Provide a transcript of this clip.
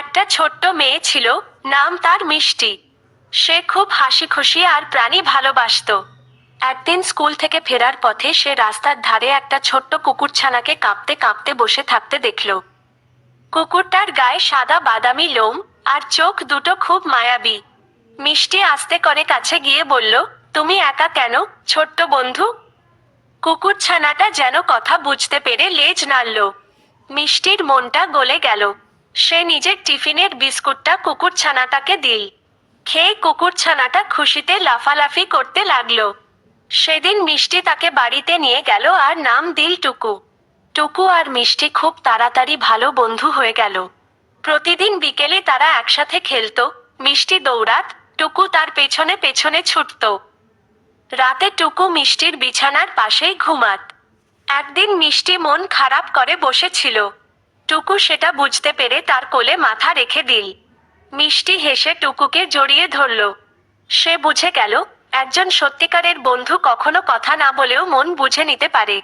একটা ছোট্ট মেয়ে ছিল, নাম তার মিষ্টি। সে খুব হাসিখুশি আর প্রাণী ভালোবাসতো। একদিন স্কুল থেকে ফেরার পথে সে রাস্তার ধারে একটা ছোট্ট কুকুরছানাকে কাঁপতে কাঁপতে বসে থাকতে দেখল। কুকুরটার গায়ে সাদা বাদামি লোম, আর চোখ দুটো খুব মায়াবী। মিষ্টি আস্তে করে কাছে গিয়ে বলল, তুমি একা কেন, ছোট্ট বন্ধু? কুকুরছানাটা যেন কথা বুঝতে পেরে লেজ নাড়ল। মিষ্টির মনটা গলে গেল। সে নিজের টিফিনের বিস্কুটটা কুকুরছানাটাকে দিল। খেয়ে কুকুরছানাটা খুশিতে লাফালাফি করতে লাগলো। সেদিন মিষ্টি তাকে বাড়িতে নিয়ে গেল আর নাম দিল টুকু। টুকু আর মিষ্টি খুব তাড়াতাড়ি ভালো বন্ধু হয়ে গেল। প্রতিদিন বিকেলে তারা একসাথে খেলতো। মিষ্টি দৌড়াত, টুকু তার পেছনে পেছনে ছুটত। রাতে টুকু মিষ্টির বিছানার পাশেই ঘুমাত। একদিন মিষ্টি মন খারাপ করে বসেছিল। টুকু সেটা বুঝতে পেরে তার কোলে মাথা রেখে দিল। মিষ্টি হেসে টুকুকে জড়িয়ে ধরল। সে বুঝে গেল, একজন সত্যিকারের বন্ধু কখনো কথা না বলেও মন বুঝে নিতে পারে।